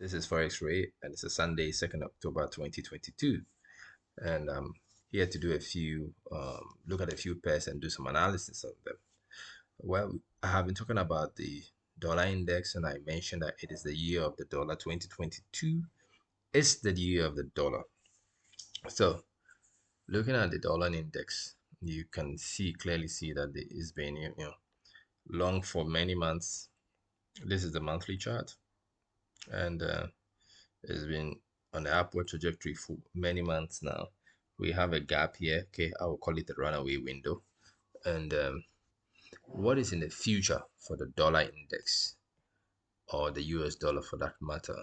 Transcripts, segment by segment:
This is Forex Ray, and it's a Sunday, 2nd October 2022. And I'm here to do look at a few pairs and do some analysis of them. Well, I have been talking about the dollar index, and I mentioned that it is the year of the dollar. 2022 is the year of the dollar. So, looking at the dollar index, you can clearly see that it's been long for many months. This is the monthly chart, and it's been on the upward trajectory for many months now. We have a gap here. Okay, I will call it the runaway window. And what is in the future for the dollar index, or the US dollar for that matter?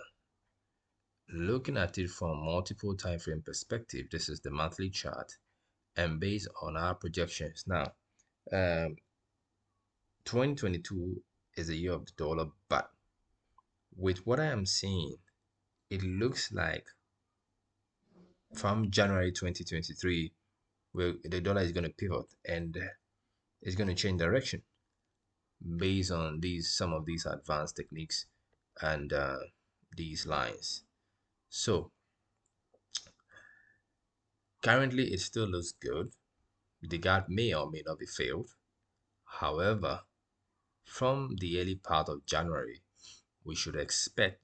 Looking at it from multiple time frame perspective, this is the monthly chart, and based on our projections now, 2022 is the year of the dollar, but with what I am seeing, it looks like from January 2023, where the dollar is going to pivot and it's going to change direction based on some of these advanced techniques and these lines. So currently it still looks good. The gap may or may not be filled. However, from the early part of January, we should expect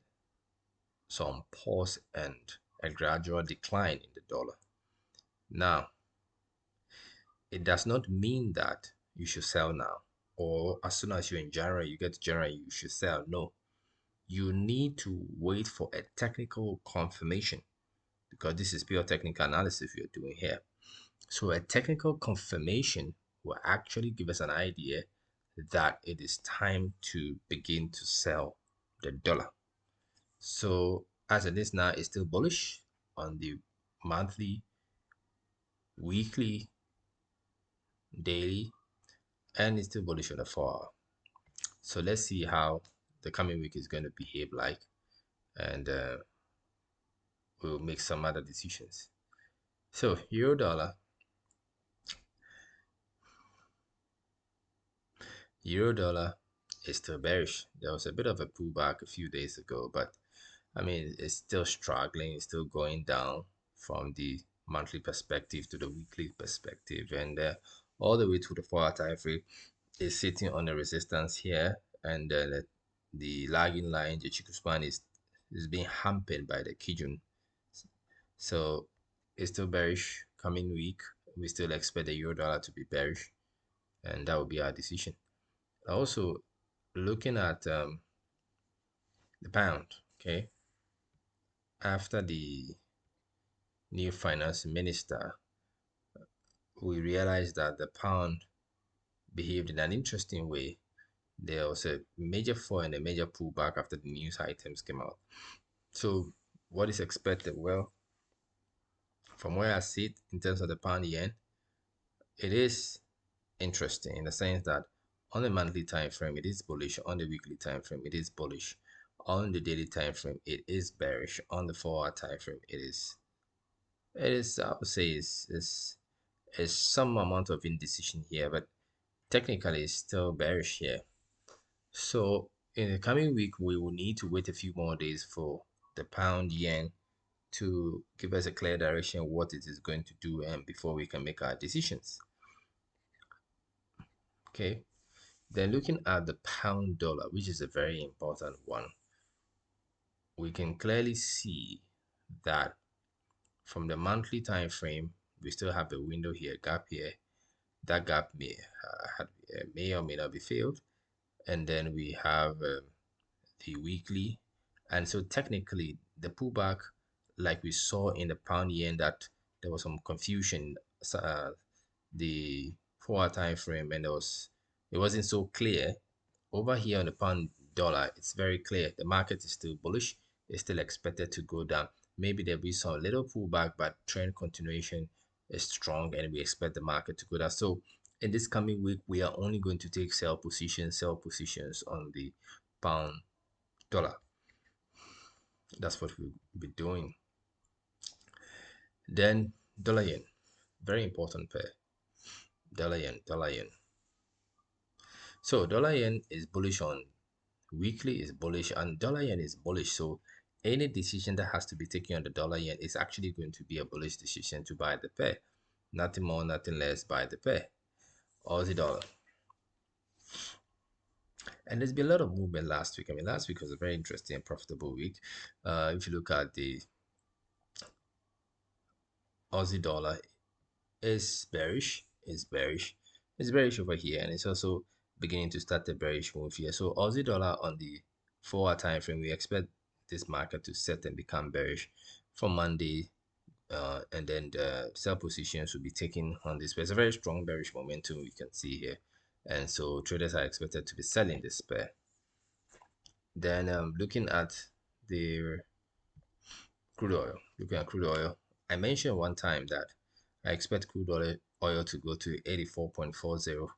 some pause and a gradual decline in the dollar. Now, it does not mean that you should sell now, or as soon as you're in January, you get to January, you should sell. No, you need to wait for a technical confirmation, because this is pure technical analysis you're doing here. So a technical confirmation will actually give us an idea that it is time to begin to sell the dollar. So as it is now, it's still bullish on the monthly, weekly, daily, and it's still bullish on the 4-hour. So let's see how the coming week is going to behave like, and we'll make some other decisions. So euro dollar is still bearish. There was a bit of a pullback a few days ago, but I mean, it's still struggling. It's still going down from the monthly perspective to the weekly perspective, and all the way to the 4-hour time frame is sitting on a resistance here, and the lagging line, the Chiku span, is being hampered by the Kijun. So it's still bearish. Coming week, we still expect the euro dollar to be bearish, and that will be our decision. Also, looking at the pound, okay, after the new finance minister, we realized that the pound behaved in an interesting way. There was a major fall and a major pullback after the news items came out. So what is expected? Well, from where I sit in terms of the pound yen, it is interesting in the sense that on the monthly time frame it is bullish, on the weekly time frame it is bullish, on the daily time frame it is bearish, on the 4-hour time frame it is I would say is some amount of indecision here, but technically it's still bearish here. So in the coming week we will need to wait a few more days for the pound yen to give us a clear direction of what it is going to do, and before we can make our decisions. Okay, then looking at the pound dollar, which is a very important one, we can clearly see that from the monthly time frame we still have a window here, gap here. That gap may or may not be filled, and then we have the weekly, and so technically the pullback, like we saw in the pound yen, that there was some confusion, the 4-hour time frame, and it wasn't so clear. Over here on the pound dollar, it's very clear. The market is still bullish. It's still expected to go down. Maybe there'll be some little pullback, but trend continuation is strong, and we expect the market to go down. So in this coming week, we are only going to take sell positions on the pound dollar. That's what we'll be doing. Then dollar yen, very important pair. Dollar yen. So dollar yen is bullish on weekly, is bullish, and dollar yen is bullish. So any decision that has to be taken on the dollar yen is actually going to be a bullish decision to buy the pair. Nothing more, nothing less, buy the pair. Aussie dollar. And there's been a lot of movement last week. I mean, last week was a very interesting and profitable week. If you look at the Aussie dollar, is bearish, it's bearish over here, and it's also beginning to start the bearish move here. So Aussie dollar on the 4-hour time frame, we expect this market to set and become bearish from Monday, and then the sell positions will be taken on this pair. It's a very strong bearish momentum we can see here, and so traders are expected to be selling this pair. Then looking at the crude oil, I mentioned one time that I expect oil to go to 84.40,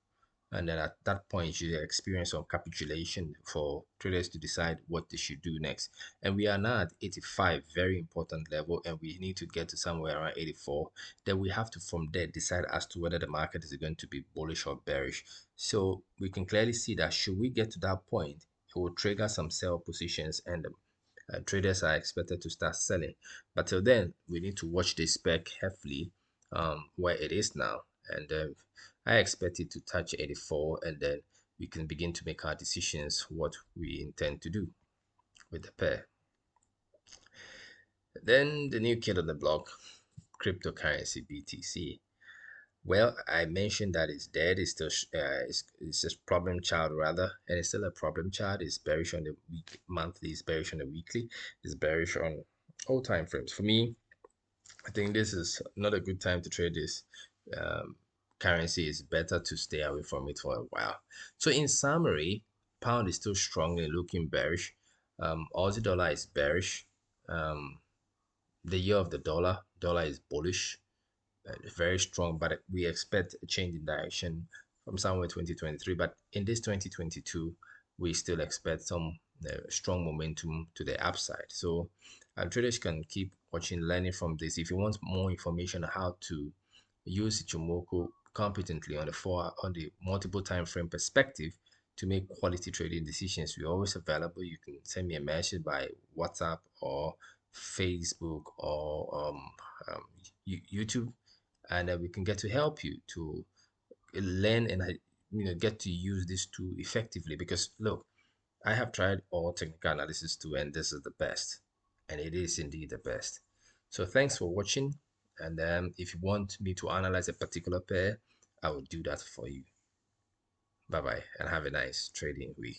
and then at that point you experience some capitulation for traders to decide what they should do next. And we are now at 85, very important level, and we need to get to somewhere around 84. Then we have to from there decide as to whether the market is going to be bullish or bearish. So we can clearly see that should we get to that point, it will trigger some sell positions, and traders are expected to start selling. But till then, we need to watch this spec carefully, where it is now. And I expect it to touch 84, and then we can begin to make our decisions what we intend to do with the pair. Then the new kid on the block, cryptocurrency BTC. Well, I mentioned that it's dead. It's still it's just problem child rather, and it's still a problem child. It's bearish on the monthly. It's bearish on the weekly. It's bearish on all time frames. For me, I think this is not a good time to trade this currency. It's better to stay away from it for a while. So in summary, pound is still strongly looking bearish. Aussie dollar is bearish. The year of the dollar is bullish, very strong, but we expect a change in direction from somewhere 2023. But in this 2022, we still expect some strong momentum to the upside. So traders can keep watching, learning from this. If you want more information on how to use Ichimoku competently on the multiple time frame perspective to make quality trading decisions, we're always available. You can send me a message by WhatsApp or Facebook or YouTube, and we can get to help you to learn and get to use this tool effectively. Because look, I have tried all technical analysis too, and this is the best, and it is indeed the best. So thanks for watching, and if you want me to analyze a particular pair, I will do that for you. Bye bye, and have a nice trading week.